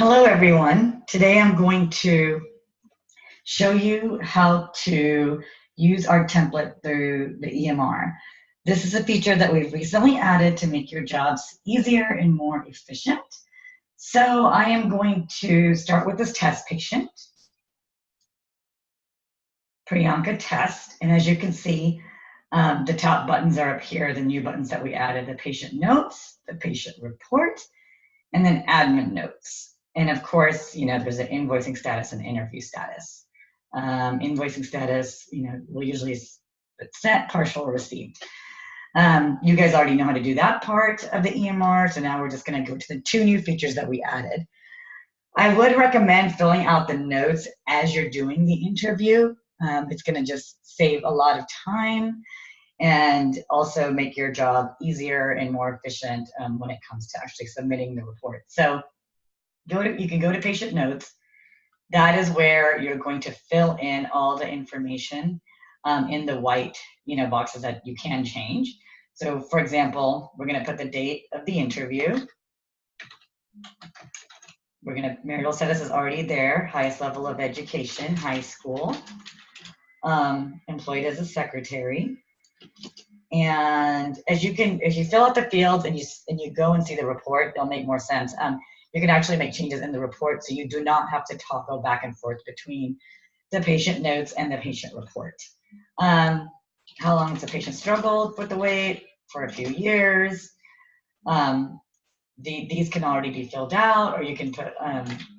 Hello, everyone. Today I'm going to show you how to use our template through the EMR. This is a feature that we've recently added to make your jobs easier and more efficient. So I am going to start with this test patient, Priyanka test. And as you can see, the top buttons are up here, the new buttons that we added, the patient notes, the patient report, and then admin notes. And of course, there's an invoicing status and interview status. Invoicing status, will usually sent, partial, or received. You guys already know how to do that part of the EMR, so now we're just going to go to the two new features that we added. I would recommend filling out the notes as you're doing the interview. It's going to just save a lot of time and also make your job easier and more efficient when it comes to actually submitting the report. So you can go to patient notes. That is where you're going to fill in all the information in the white boxes that you can change. So for example, we're going to put the date of the interview. Marital status is already there, highest level of education, high school, employed as a secretary. And if you fill out the fields and you go and see the report, it'll make more sense. You can actually make changes in the report, so you do not have to toggle back and forth between the patient notes and the patient report. How long has the patient struggled with the weight? For a few years. These can already be filled out, or you can put,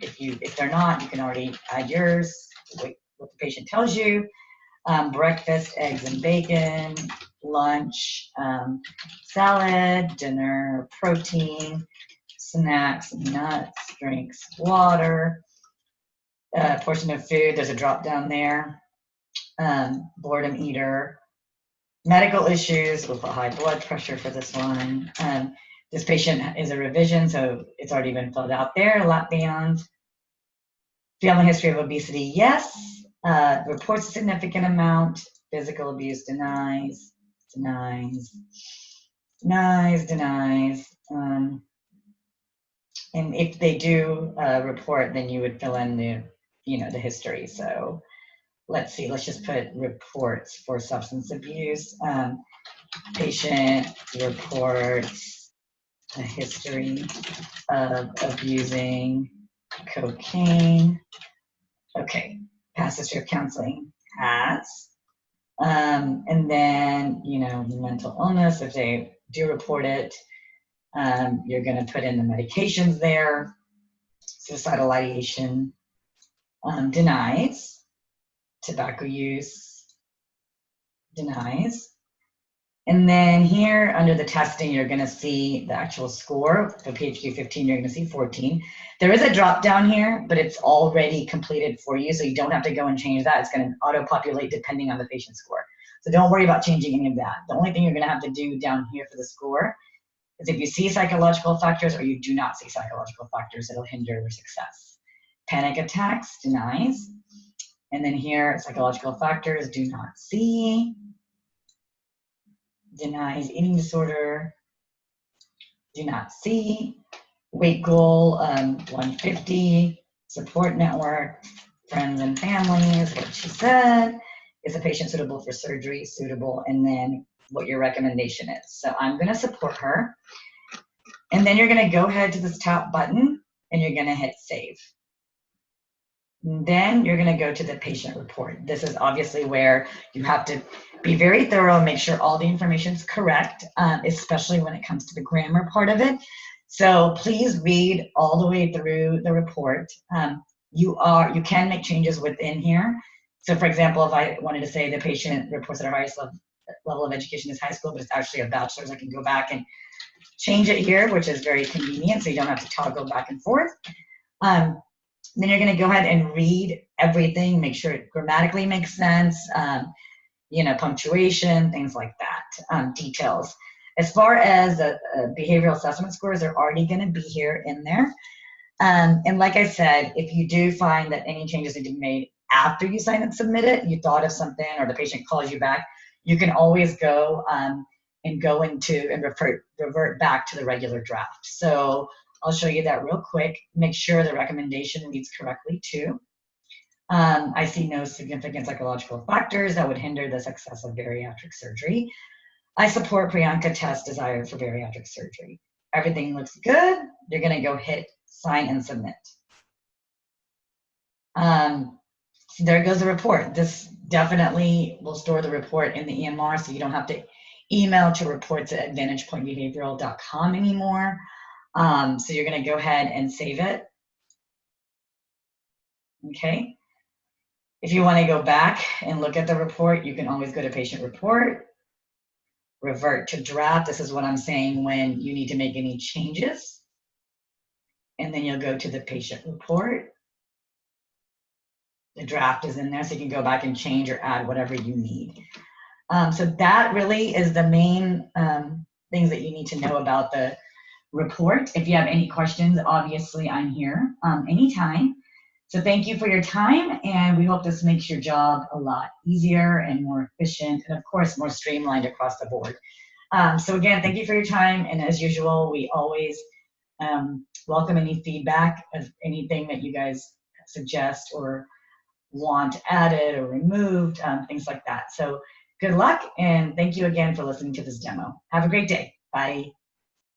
if they're not, you can already add yours, what the patient tells you. Breakfast, eggs and bacon, lunch, salad, dinner, protein, snacks, nuts, drinks, water, portion of food, there's a drop down there, boredom eater, medical issues, we'll put high blood pressure for this one. This patient is a revision, so it's already been filled out there, lap band. Family history of obesity, yes. Reports a significant amount. Physical abuse, denies. And if they do report, then you would fill in the history. So let's see, let's just put reports for substance abuse. Patient reports a history of abusing cocaine. Okay, past history of counseling, has. And then, mental illness, if they do report it, you're going to put in the medications there. Suicidal ideation, denies. Tobacco use, denies. And then here under the testing, you're going to see the actual score. For PhD 15, you're going to see 14. There is a drop down here, but it's already completed for you, so you don't have to go and change that. It's going to auto-populate depending on the patient score. So don't worry about changing any of that. The only thing you're going to have to do down here for the score is if you see psychological factors or you do not see psychological factors, it'll hinder your success. Panic attacks, denies. And then here, psychological factors, do not see. Denies eating disorder, do not see. Weight goal, 150. Support network, friends and family is what she said. Is the patient suitable for surgery? Suitable. And then what your recommendation is. So I'm going to support her. And then you're going to go ahead to this top button and you're going to hit save. And then you're going to go to the patient report. This is obviously where you have to be very thorough and make sure all the information is correct, especially when it comes to the grammar part of it. So please read all the way through the report. You can make changes within here. So for example, if I wanted to say the patient reports that our highest level of education is high school, but it's actually a bachelor's, I can go back and change it here, which is very convenient, so you don't have to toggle back and forth. Then you're going to go ahead and read everything, make sure it grammatically makes sense, punctuation, things like that, details. As far as the behavioral assessment scores, they're already going to be here in there. And like I said, if you do find that any changes need to be made after you sign and submit it, you thought of something or the patient calls you back, you can always go and revert back to the regular draft. So I'll show you that real quick. Make sure the recommendation reads correctly too. I see no significant psychological factors that would hinder the success of bariatric surgery. I support Priyanka test desired for bariatric surgery. Everything looks good. You're going to go hit sign and submit. So there goes the report. This definitely will store the report in the EMR, so you don't have to email to reports@vantagepointbehavioral.com anymore. So you're going to go ahead and save it. Okay. If you want to go back and look at the report, you can always go to patient report, revert to draft. This is what I'm saying when you need to make any changes. And then you'll go to the patient report. The draft is in there, so you can go back and change or add whatever you need. So that really is the main things that you need to know about the report. If you have any questions, obviously I'm here anytime. So thank you for your time, and we hope this makes your job a lot easier and more efficient, and of course more streamlined across the board. So again, thank you for your time, and as usual, we always welcome any feedback of anything that you guys suggest or want added or removed, things like that. So good luck, and thank you again for listening to this demo. Have a great day. Bye.